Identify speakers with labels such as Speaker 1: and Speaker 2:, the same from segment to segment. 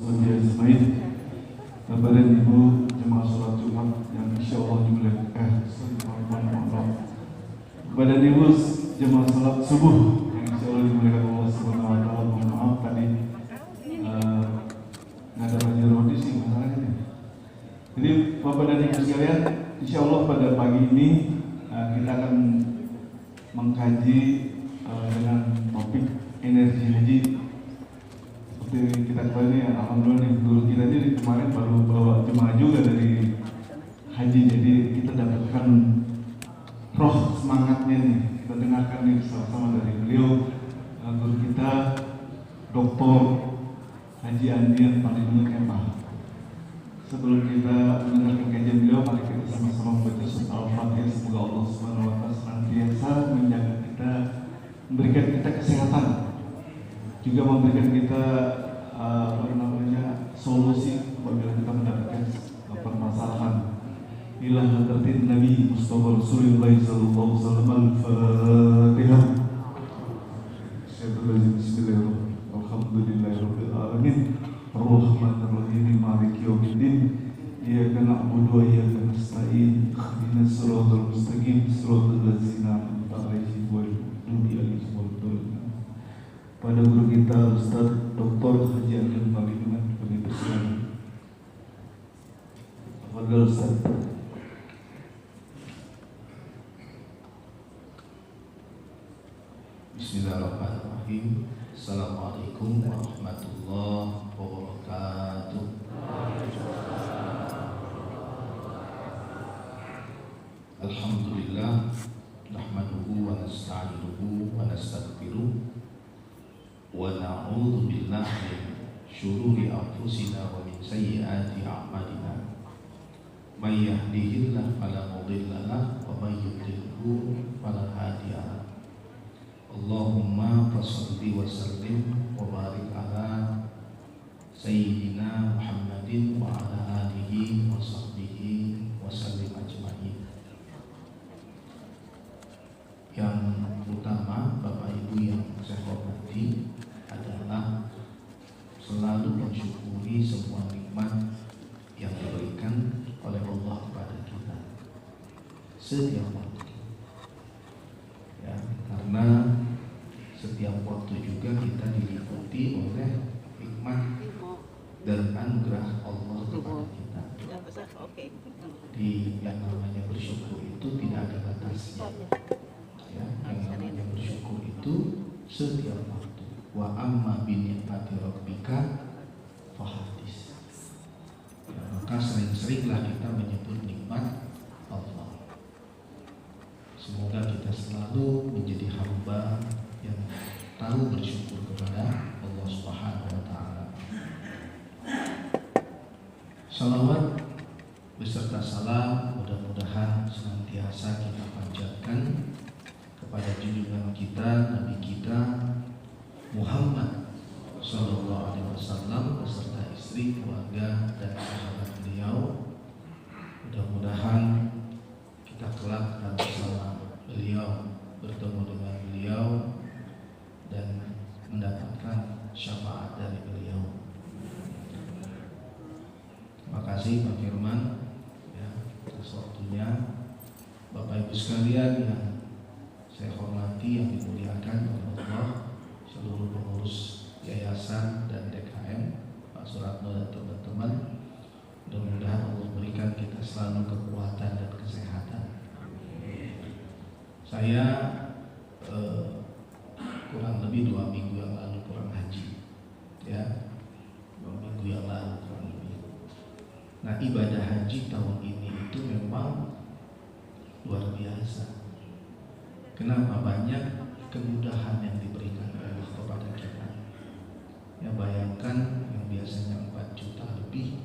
Speaker 1: Ismail, Bapak dan Ibu jemaah sholat Jumat yang insya Allah dimuliakan. Bapak dan Ibu jemaah sholat subuh yang insya Allah dimuliakan Allah Subhanahu Wa Taala. Mohon maaf tadi nggak ada Raja Rodi sih masalahnya nih. Jadi Bapak dan Ibu sekalian, insya Allah pada pagi ini kita akan mengkaji dengan topik energi haji. Seperti kita ketahui nih, alhamdulillah nih guru kita ini kemarin baru bawa jemaah juga dari haji, jadi kita dapatkan roh semangatnya nih. Kita dengarkan nih sama-sama dari beliau, guru kita Dr. Haji Andian Paling Kemah. Sebelum kita mendengarkan kajian beliau, mari kita sama-sama membaca surat Al-Fatihah. Semoga Allah Subhanahu Wa Taala senantiasa menjaga kita, memberikan kita kesehatan, juga memberikan kita solusi apabila kita mendapatkan permasalahan. Ila hadratin Nabi Mustafa Rasulullah sallallahu alaihi wasallam. Al-Fatihah. Bismillahirrahmanirrahim. Alhamdulillahirabbil alamin. Ar-Rahmanir Rahim. Maliki yaumiddin. Iyyaka na'budu wa iyyaka nasta'in. Ihdinas siratal mustaqim. Siratal ladzina an'amta 'alaihim ghairil maghdubi 'alaihim waladdallin. Pada guru kita Ustaz Dr. Haji Andian Paling Kemah, kami persilakan. Fadhil Ustaz.
Speaker 2: Bismillahirrahmanirrahim. Assalamualaikum warahmatullahi wabarakatuh. Alhamdulillah, nahmaduhu wa nasta'inuhu wa nastaghfiruh wa na'udzu billahi min syururi anfusina wa min sayyiati a'malina. May yahdihillahu fala mudilla lahu wa may yudlilhu fala hadiya lahu. Allahumma fasholli wa sallim wa barik ala sayyidina Muhammadin wa ala alihi wa sahbihi wa sallim ajma'in. Yang utama, Bapak Ibu yang saya hormati, adalah selalu mensyukuri semua nikmat yang diberikan oleh Allah kepada kita setiap waktu. Ya, karena setiap waktu juga kita diliputi oleh nikmat dan anugerah Allah kepada kita. Di yang namanya bersyukur itu tidak ada batasnya. Ya, yang namanya bersyukur itu setiap waktu. Wa amma bi ni'mati rabbika fahadis. Ya, maka sering-seringlah kita menyebut nikmat Allah. Semoga kita selalu menjadi hamba yang tahu bersyukur kepada Allah Subhanahu wa taala. Salawat beserta salam mudah-mudahan senantiasa kita panjatkan kepada junjungan kita, Nabi kita Muhammad sallallahu alaihi wasallam beserta istri, keluarga dan sahabat beliau. Mudah-mudahan kita kelak akan bersama beliau, bertemu dengan beliau dan mendapatkan syafaat dari beliau. Terima kasih Pak Firman ya, atas waktunya. Bapak Ibu sekalian yang saya hormati, yang dimuliakan oleh Allah, seluruh pengurus yayasan dan DKM, Pak Suratno dan teman-teman, mudah-mudahan Allah berikan kita selalu kekuatan dan kesehatan. Saya kurang lebih 2 minggu yang lalu pulang haji, ya, 2 minggu yang lalu kurang lebih. Nah, ibadah haji tahun ini itu memang luar biasa. Kenapa? Banyak kemudahan yang diberikan oleh Allah kepada kita. Ya, bayangkan yang biasanya 4 juta lebih,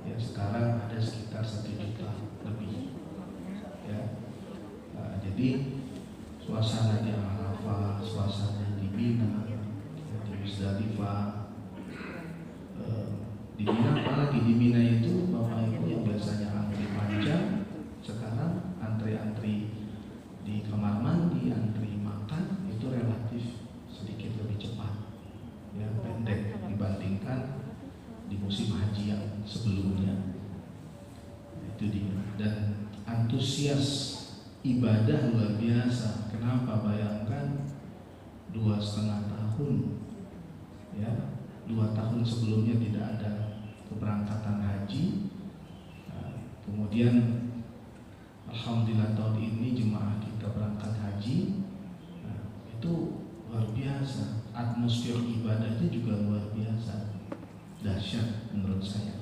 Speaker 2: ya sekarang ada sekitar 1 juta lebih. Ya, nah, jadi suasana di Arafah, suasana di Mina, di Muzdalifah, di Mina, apalagi di Mina itu Bapak Ibu yang biasanya antri panjang, sekarang antri-antri di kamar mandi, antri makan itu relatif sedikit lebih cepat, ya, pendek dibandingkan musim haji yang sebelumnya. Itu dia. Dan antusias ibadah luar biasa. Kenapa? Bayangkan 2,5 tahun, ya, 2 tahun sebelumnya tidak ada keberangkatan haji. Kemudian alhamdulillah tahun ini jemaah kita berangkat haji. Itu luar biasa. Atmosfer ibadahnya juga luar biasa. Dahsyat menurut saya.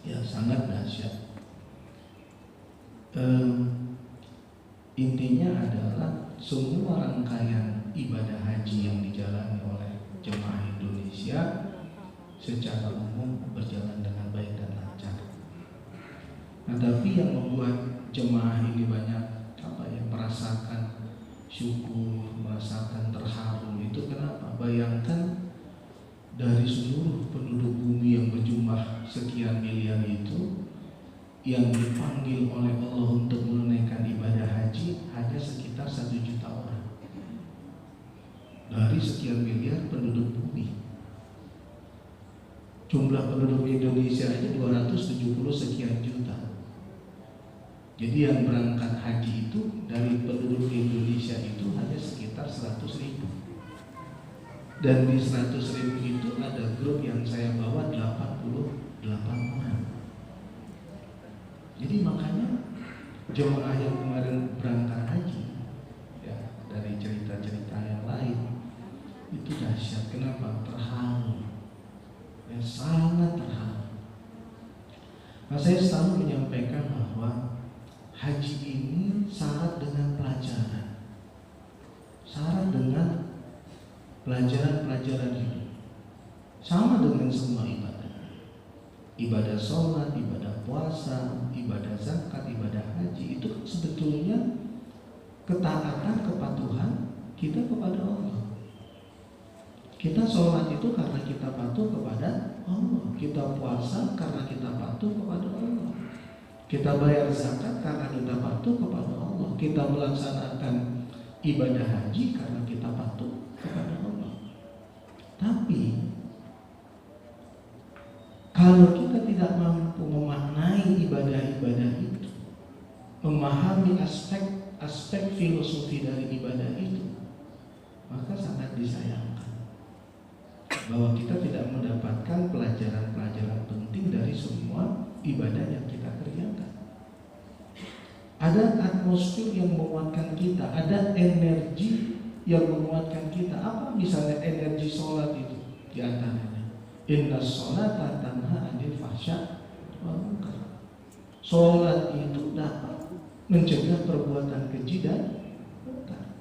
Speaker 2: Ya, sangat dahsyat. Intinya adalah semua rangkaian ibadah haji yang dijalani oleh jemaah Indonesia secara umum berjalan dengan baik dan lancar. Nah, tapi yang membuat jemaah ini banyak merasakan syukur, merasakan terharu itu kenapa? Bayangkan dari seluruh penduduk bumi yang berjumlah sekian miliar itu, yang dipanggil oleh Allah untuk menunaikan ibadah haji hanya sekitar 1 juta orang dari sekian miliar penduduk bumi. Jumlah penduduk Indonesia aja 270 sekian juta. Jadi yang berangkat haji itu dari penduduk Indonesia itu hanya sekitar 100.000. Dan di 100.000 itu ada grup yang saya bawa 88 orang. Jadi makanya jemaah yang kemarin berangkat haji, ya, dari cerita-cerita yang lain itu dahsyat. Kenapa? Terharu, ya, sangat terharu. Nah, saya selalu menyampaikan bahwa haji ini syarat dengan pelajaran, syarat dengan pelajaran-pelajaran hidup, sama dengan semua ibadah. Ibadah sholat, ibadah puasa, ibadah zakat, ibadah haji itu sebetulnya ketaatan, kepatuhan kita kepada Allah. Kita sholat itu karena kita patuh kepada Allah. Kita puasa karena kita patuh kepada Allah. Kita bayar zakat karena kita patuh kepada Allah. Kita melaksanakan ibadah haji karena kita patuh kepada Allah. Tapi kalau kita tidak mampu memaknai ibadah-ibadah itu, memahami aspek filosofi dari ibadah itu, maka sangat disayangkan bahwa kita tidak mendapatkan pelajaran-pelajaran penting dari semua ibadah yang kita kerjakan. Ada atmosfer yang menguatkan kita, ada energi yang menguatkan kita. Apa misalnya energi sholat itu? Di antaranya inna sholata tanha 'anil fahsya wal munkar. Sholat itu dapat mencegah perbuatan keji dan munkar.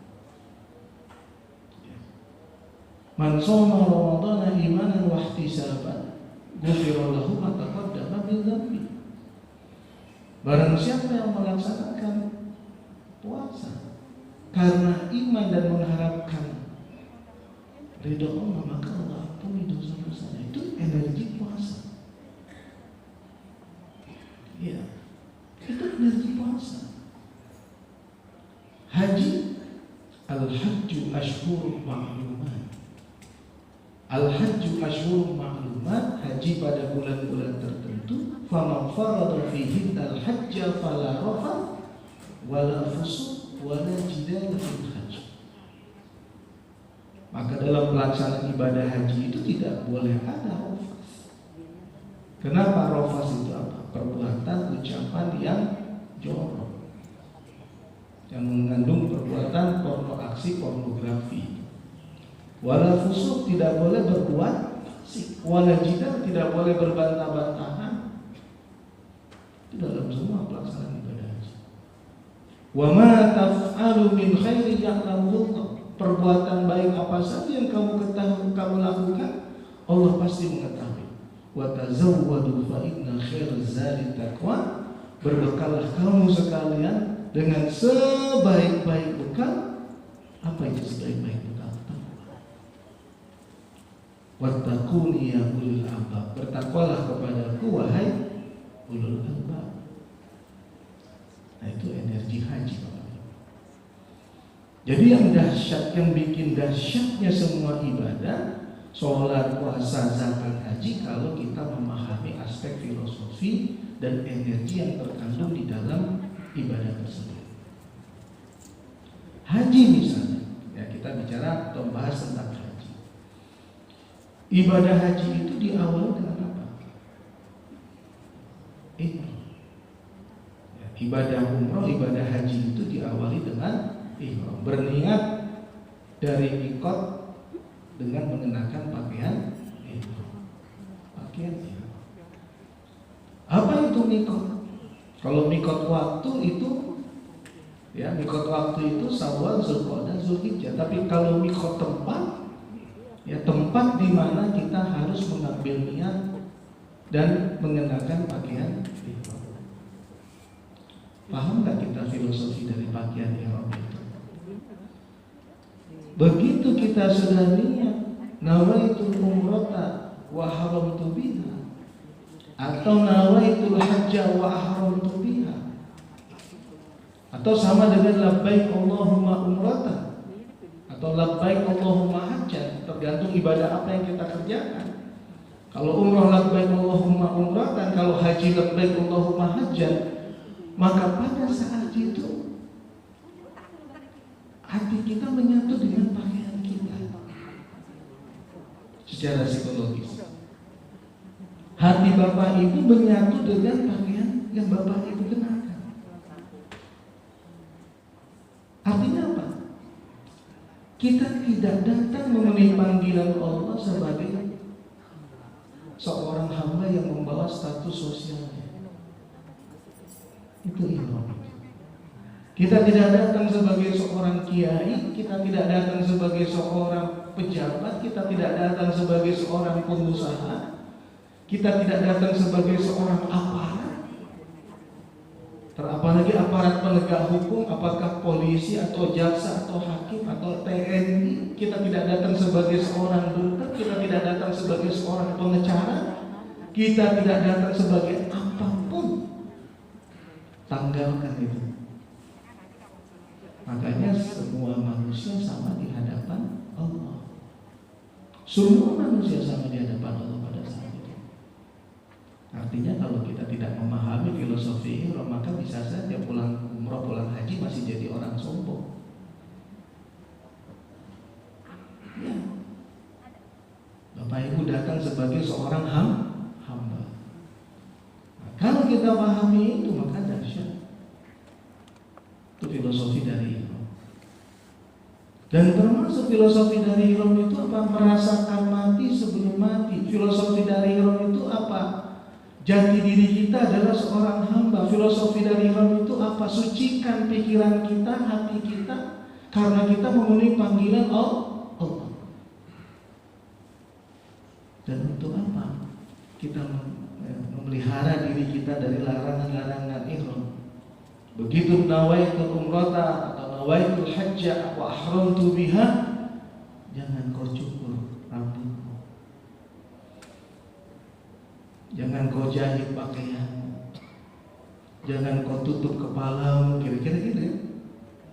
Speaker 2: Man shoma ramadhana imanan wa ihtisaban ghufira lahu ma taqaddama min dhanbi. Barang siapa yang melaksanakan puasa karena iman dan mengharapkan ridho Allah, maka Allah ampuni dosa-dosanya. Itu energi puasa. Ya, itu energi puasa. Haji, al-hajju ashhurun ma'lumat. Al-hajju ashhurun ma'lumat, haji pada bulan-bulan tertentu. Faman farada fihinna al-hajja fala rafath wala fusuq wala jidala fil hajj. Maka dalam pelaksanaan ibadah haji itu tidak boleh ada rofas. Kenapa? Rofas itu apa? Perbuatan, ucapan yang jorok, yang mengandung perbuatan aksi pornografi. Wala fusuk, tidak boleh berbuat fasik. Wala jidal, tidak boleh berbantah-bantahan. Itu dalam semua pelaksanaan ibadah haji. Wa ma taf'alu min khairi ya'lamuhu Allah. Perbuatan baik apa saja yang kamu ketahui, kamu lakukan, Allah pasti mengetahui. Wa tazawwadu fa inna khairaz zadi taqwa. Berbekallah kamu sekalian dengan sebaik-baik bekal. Apa itu sebaik-baik bekal? Takwa. Wattaquni ya ulul albab. Bertakwalah kepadaku wahai ulul albab. Nah, itu energi haji, Bapak. Jadi yang dahsyat, yang bikin dahsyatnya semua ibadah, sholat, puasa, zakat, haji, kalau kita filosofi dan energi yang terkandung di dalam ibadah tersebut. Haji misalnya, ya kita bicara atau bahas tentang haji. Ibadah haji itu diawali dengan apa? Ihram. Ya, ibadah umroh, ibadah haji itu diawali dengan ihram. Berniat dari mikot dengan mengenakan pakaian ihram. Pakaian ihram. Apa itu mikot? Kalau mikot waktu itu, ya mikot waktu itu Syawal, Zulqa'dah, Zulhijjah. Tapi kalau mikot tempat, ya tempat di mana kita harus mengambil niat dan mengenakan pakaian ihram. Paham nggak kita filosofi dari pakaian ihram itu? Begitu kita sudah niat, nawaitul umrata wa haramtu biha, atau nawaitul hajja wa ahramtu biha, atau sama dengan labbaik Allahumma umrata atau labbaik Allahumma hajjan, tergantung ibadah apa yang kita kerjakan. Kalau umrah labbaik Allahumma umratan, kalau haji labbaik Allahumma hajjan, maka pada saat itu hati kita menyatu dengan pakaian kita. Secara psikologis, hati Bapak Ibu menyatu dengan pakaian yang Bapak Ibu kenakan. Artinya apa? Kita tidak datang memenuhi panggilan Allah sebagai seorang hamba yang membawa status sosialnya. Itu ihram. Kita tidak datang sebagai seorang kiai, kita tidak datang sebagai seorang pejabat, kita tidak datang sebagai seorang pengusaha, kita tidak datang sebagai seorang aparat. Apalagi aparat penegak hukum, apakah polisi atau jaksa atau hakim atau TNI. Kita tidak datang sebagai seorang dokter, kita tidak datang sebagai seorang pengacara, kita tidak datang sebagai apapun. Tanggalkan itu. Makanya semua manusia sama di hadapan Allah. Semua manusia sama di hadapan Allah pada saat itu. Artinya kalau kita tidak memahami filosofi ihram, maka bisa saja pulang umrah, pulang haji masih jadi orang sombong. Ya. Bapak Ibu datang sebagai seorang hamba. Nah, kalau kita pahami itu, maka dahsyat. Itu filosofi dari ihram. Dan termasuk filosofi dari ihram itu apa? Merasakan mati sebelum mati. Filosofi dari ihram itu apa? Jati diri kita adalah seorang hamba. Filosofi dari ihram itu apa? Sucikan pikiran kita, hati kita, karena kita memenuhi panggilan Allah. Dan untuk apa? Kita memelihara diri kita dari larangan-larangan ihram. Begitu nawaitul umrata atau nawaitul hajja wa ahramtu biha, jangan kau cukur rambutmu, jangan kau jahit pakaianmu, jangan kau tutup kepalamu, kira-kira gitu ya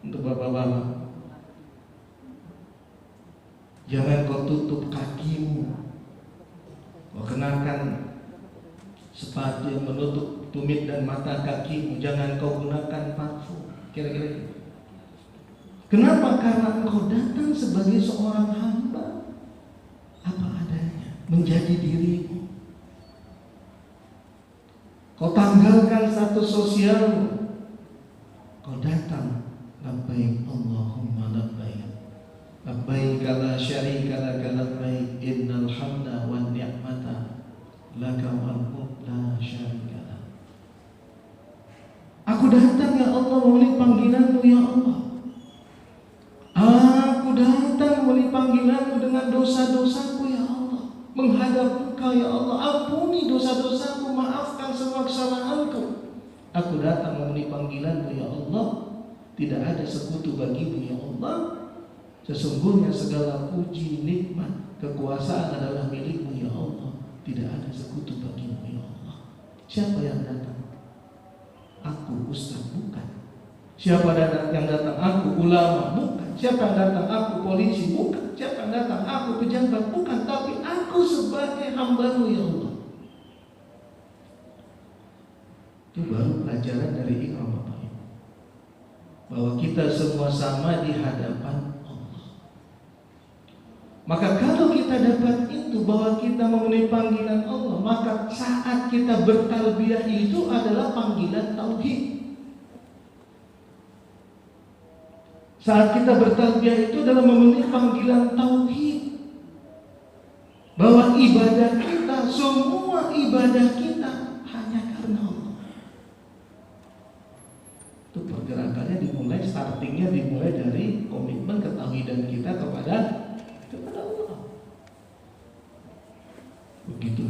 Speaker 2: untuk bapak-bapak. Jangan kau tutup kakimu, kau kenakan sepatu yang menutup tumit dan mata kakimu, jangan kau gunakan parfum, kira-kira gitu. Kenapa? Karena engkau datang sebagai seorang hamba apa adanya, menjadi dirimu. Kau tanggalkan status sosialmu, kau datang labbaik Allahumma labbaik, labbaik la syarika laka labbaik, innal hamda wan ni'mata laka wal mulk la syarika lak. Aku datang ya Allah memenuhi panggilanmu ya Allah. Aku datang memenuhi panggilanmu dengan dosa-dosaku ya Allah, menghadap Engkau ya Allah. Ampuni dosa-dosaku, maafkan semua kesalahanku. Aku datang memenuhi panggilanmu ya Allah. Tidak ada sekutu bagimu ya Allah. Sesungguhnya segala puji, nikmat, kekuasaan adalah milikmu ya Allah. Tidak ada sekutu bagimu ya Allah. Siapa yang datang? Aku ustaz, bukan. Siapa yang datang? Aku ulama, bukan. Siapa yang datang? Aku polisi, bukan. Siapa yang datang? Aku pejabat, bukan. Tapi aku sebagai hamba-Mu ya Allah. Itu baru pelajaran dari Iqra, Bapak Ibu. Bahwa kita semua sama di hadapan Allah. Maka kalau kita dapat itu, bahwa kita memenuhi panggilan Allah, maka saat kita bertalbiyah itu adalah panggilan tauhid. Saat kita bertalbiyah itu adalah memenuhi panggilan tauhid. Bahwa ibadah kita, semua ibadah kita hanya karena Allah. Itu pergerakannya dimulai, startingnya dimulai dari komitmen ketauhidan kita kepada Allah. Begitu.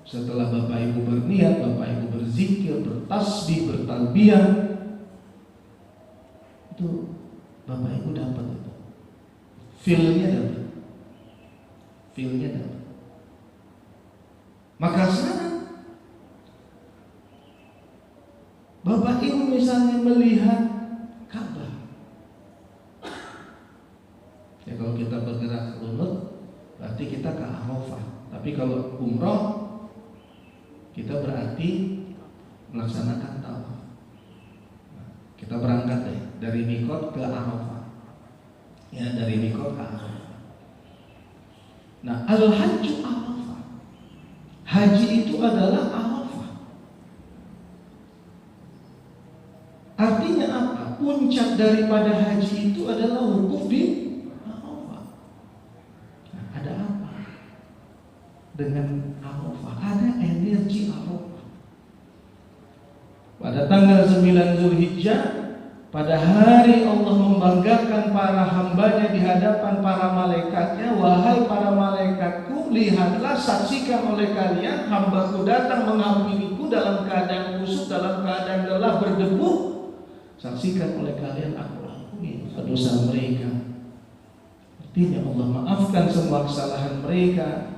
Speaker 2: Setelah Bapak Ibu berniat, Bapak Ibu berzikir, bertasbih, bertalbiyah, itu Bapak Ibu dapat itu. Feel-nya dapat. Feel-nya dapat. Maka sekarang Bapak Ibu misalnya melihat Ka'bah. Ya kalau kita bergerak ke Lunut, berarti kita ke Arafah. Tapi kalau umroh, kita berarti melaksanakan tawaf. Kita berangkat deh dari Mikot ke Arafah. Ya, dari Mikot ke Arafah. Nah, al-hajju Arafah. Haji itu adalah Arafah. Artinya apa? Puncak daripada haji itu adalah wukuf di Arafah. Nah, ada apa dengan Arafah? Ada energi Arafah. Pada tanggal 9 Zulhijjah, pada hari Allah membanggakan para hambanya di hadapan para malaikatnya. Wahai para malaikatku, lihatlah, saksikan oleh kalian, hambaku datang menghampiriku dalam keadaan kusut, dalam keadaan lelah, berdebu. Saksikan oleh kalian, aku ampuni dosa mereka. Artinya Allah maafkan semua kesalahan mereka.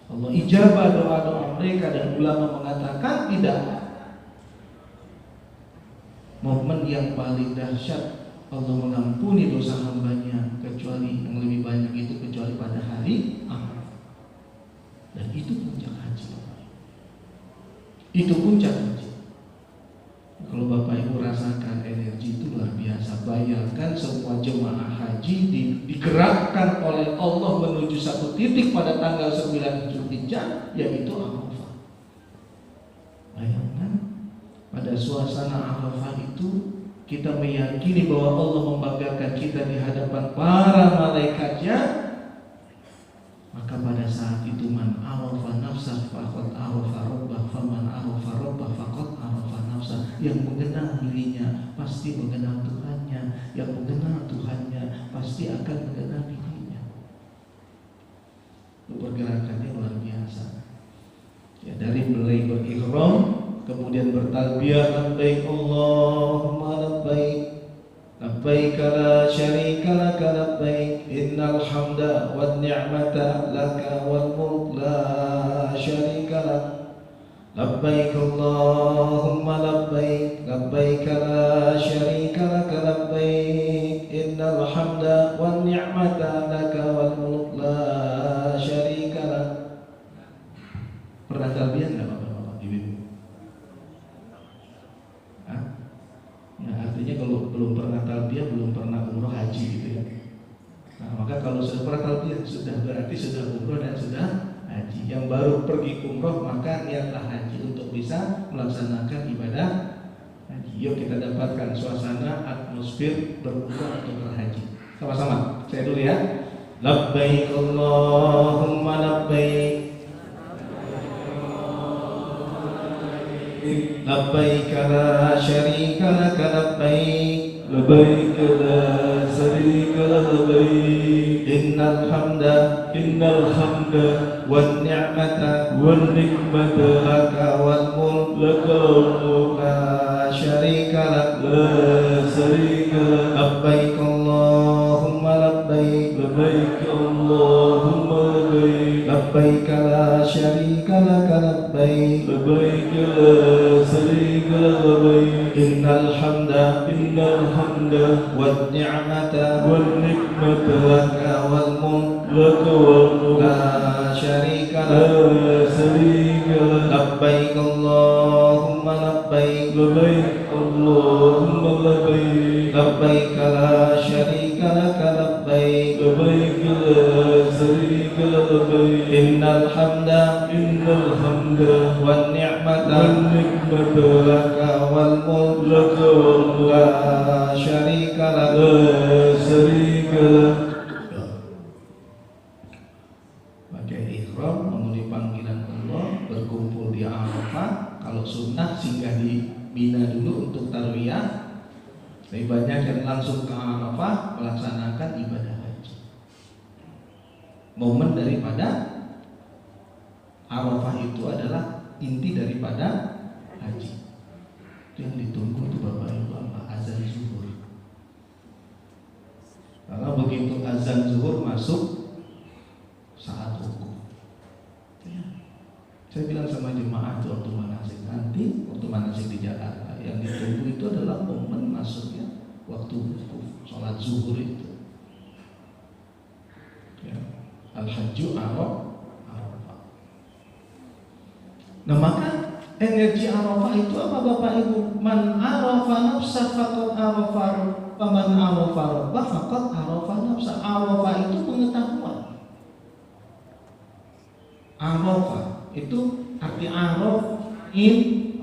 Speaker 2: Allah ijabah doa-doa mereka. Dan ulama mengatakan tidak momen yang paling dahsyat Allah mengampuni dosa hambanya kecuali yang lebih banyak itu, kecuali pada hari Arafah. Dan itu puncak haji. Itu puncak haji. Kalau Bapak Ibu rasakan energi itu luar biasa. Bayangkan semua jemaah haji digerakkan oleh Allah menuju satu titik pada tanggal 9 Zulhijjah, yaitu Arafah. Bayangkan pada suasana Arafah itu kita meyakini bahwa Allah membanggakan kita di hadapan para malaikatnya. Maka pada saat itu, man arafa nafsah faqad arafa rabbah, faman arafa rabbah faqad arafa nafsah. Yang mengenal dirinya pasti mengenal Tuhannya. Yang mengenal Tuhannya pasti akan mengenal dirinya. Pergerakannya luar biasa. Ya, dari mulai berihram, kemudian bertalbiyah, labbaik Allahumma labbaik, labbaik la syarika laka labbaik, innal hamda wan ni'mata laka wal mulk la syarika lak, labbaik Allahumma labbaik, labbaik la syarika laka labbaik, innal hamda wan ni'mata laka wal mulk la syarika lak. Pernah talbiyah enggak Bapak-bapak, Ibu-ibu? Ya, artinya kalau belum pernah talbiyah, belum pernah umroh haji gitu ya. Nah, maka kalau sudah pernah talbiyah, sudah berarti sudah umroh dan sudah haji. Yang baru pergi umroh, maka niatlah haji untuk bisa melaksanakan ibadah haji. Yuk kita dapatkan suasana atmosfer berumroh atau berhaji. Sama-sama, saya dulu ya. Labbaik Allahumma labbaik, labbaik la syarika laka labbaik,
Speaker 1: labbaik la syarika lak labbaik,
Speaker 2: innal hamda wan ni'mata laka wal mulk la syarika lak, labbaik Allahumma labbaik, labbaik la syarika laka labbaik, innal hamda wan ni'mata laka wal mulk la syarika lak, labbaik Allahumma
Speaker 1: labbaik Allahumma labbaik
Speaker 2: labbaik la syarika laka labbaik
Speaker 1: labbaik la syarika laka labbaik
Speaker 2: innal hamda wan ni'mata laka wal mulk la syarika laka pakai ihram memenuhi panggilan Allah, berkumpul di Arafah. Kalau sunnah singgah di Mina dulu untuk tarwiyah. Tapi banyak yang langsung ke Arafah melaksanakan ibadah haji. Momen daripada Arafah itu adalah inti daripada haji. Itu yang ditunggu tuh Bapak Ibu, azan zuhur. Karena begitu azan zuhur masuk saat wukuf. Ya. Saya bilang sama jemaah waktu manasik nanti, waktu manasik di Jakarta, yang ditunggu itu adalah momen masuknya waktu wukuf, sholat zuhur itu. Ya. Al-Hajju Arafah. Nah maka energi Arafah itu apa Bapak Ibu? Man arafa nafsa faqad arafa man arafa rabbah faqad arafa nafsa. Arafah itu pengetahuan. Arafah itu arti araf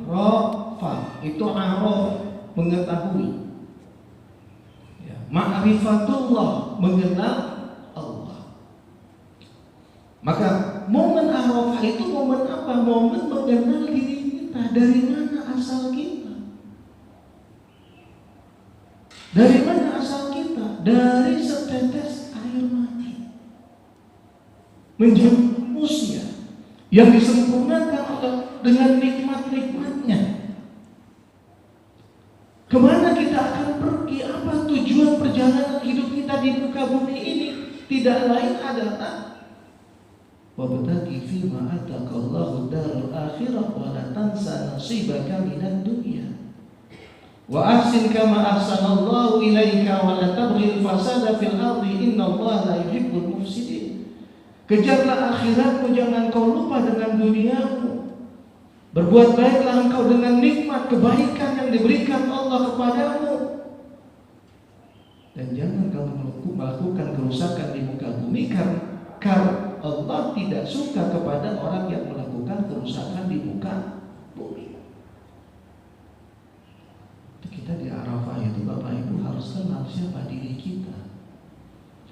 Speaker 2: rafa itu araf, mengetahui. Ya. Ma'rifatullah, mengenal Allah. Maka momen Arafah itu momen apa? Momen mengenal diri kita. Dari mana asal kita? Dari mana asal kita? Dari setetes air mati menjadi manusia yang disempurnakan dengan nikmat-nikmatnya. Kemana kita akan pergi? Apa tujuan perjalanan hidup kita di muka bumi ini? Tidak lain adalah wabtaghi fima ataqallahu darul akhirah wa la tansa nasibaka minad dunya wa ahsin kama ahsanallahu ilaika wa la tabghil fasada fil ardi innallaha la yuhibbul mufsidin. Kejarlah akhiratmu, jangan kau lupa dengan duniamu. Berbuat baiklah engkau dengan nikmat kebaikan yang diberikan Allah kepadamu. Dan jangan kamu melakukan kerusakan di muka bumi, karena Allah tidak suka kepada orang yang melakukan kerusakan di muka bumi. Kita di Arafah itu Bapak Ibu harus kenal siapa diri kita.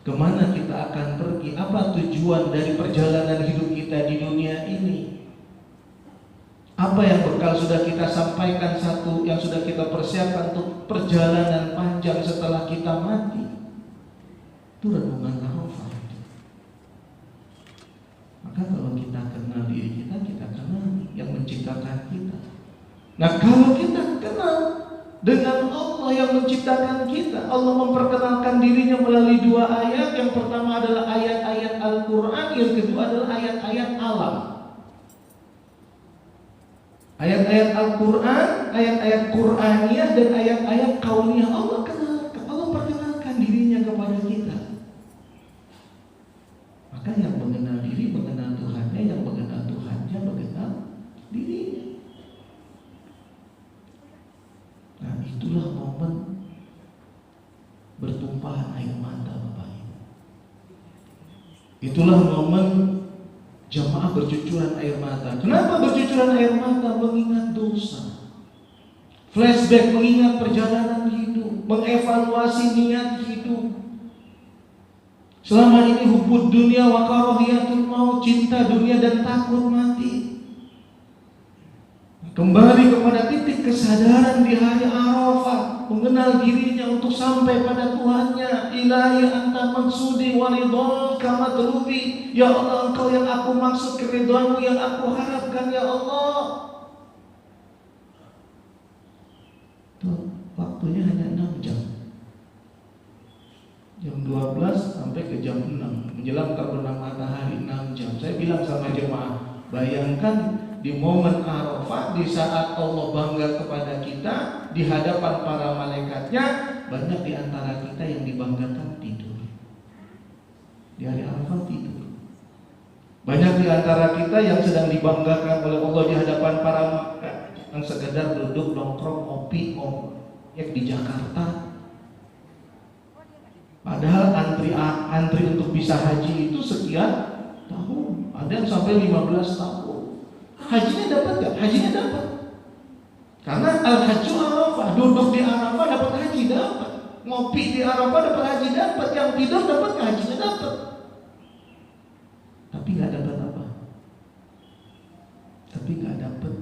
Speaker 2: Kemana kita akan pergi? Apa tujuan dari perjalanan hidup kita di dunia ini? Apa yang bekal sudah kita sampaikan, satu yang sudah kita persiapkan untuk perjalanan panjang setelah kita mati? Itu renungan Arafah. Maka kalau kita kenal diri kita, kita kenal yang menciptakan kita. Nah kalau kita kenal dengan Allah yang menciptakan kita, Allah memperkenalkan dirinya melalui dua ayat. Yang pertama adalah ayat-ayat Al-Quran, yang kedua adalah ayat-ayat alam. Ayat-ayat Al-Quran, ayat-ayat Quraniyah dan ayat-ayat kauniyah. Allah perkenalkan dirinya kepada kita. Maka yang mengenal diri mengenal Tuhannya, yang mengenal Tuhannya mengenal dirinya. Nah itulah momen bertumpahan air mata Bapak Ibu. Itulah momen jamaah bercucuran air mata. Kenapa bercucuran air mata? Mengingat dosa, flashback, mengingat perjalanan hidup, mengevaluasi niat hidup. Selama ini hubud dunia wa karahiyatul maut, cinta dunia dan takut mati. Kembali kepada titik kesadaran di hari Arafah, mengenal dirinya untuk sampai pada Tuhannya. Ilahi anta maksudi wa ridhaka matlubi. Ya Allah, engkau yang aku maksud, keridhaanmu yang aku harapkan ya Allah. Tuh, waktunya hanya 6 jam. Jam 12 sampai ke jam 6, menjelang terbenam matahari 6 jam. Saya bilang sama jemaah, bayangkan di momen Arafah, di saat Allah bangga kepada kita di hadapan para malaikatnya, banyak di antara kita yang dibanggakan tidur. Di hari Arafah tidur. Banyak di antara kita yang sedang dibanggakan oleh Allah di hadapan para yang sekedar duduk nongkrong ngopi di Jakarta. Padahal antri untuk bisa haji itu sekian tahun, ada yang sampai 15 tahun. Hajinya dapat gak? Hajinya dapat. Karena al-hajju Arafah, duduk di Arafah dapat haji, dapat. Ngopi di Arafah dapat haji, dapat. Yang tidur dapat, hajinya dapat. Tapi gak dapat apa? Tapi gak dapat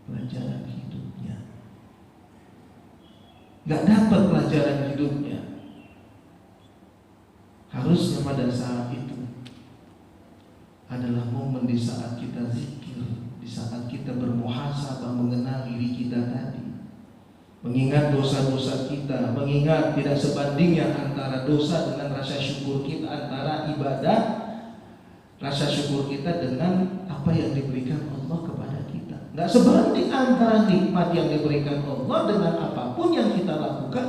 Speaker 2: pelajaran hidupnya. Gak dapat pelajaran hidupnya. Harusnya pada saat itu adalah momen di saat kita zikir, di saat kita bermuhasabah mengenal diri kita tadi, mengingat dosa-dosa kita, mengingat tidak sebandingnya antara dosa dengan rasa syukur kita, antara ibadah rasa syukur kita dengan apa yang diberikan Allah kepada kita. Nggak sebanding antara nikmat yang diberikan Allah dengan apapun yang kita lakukan.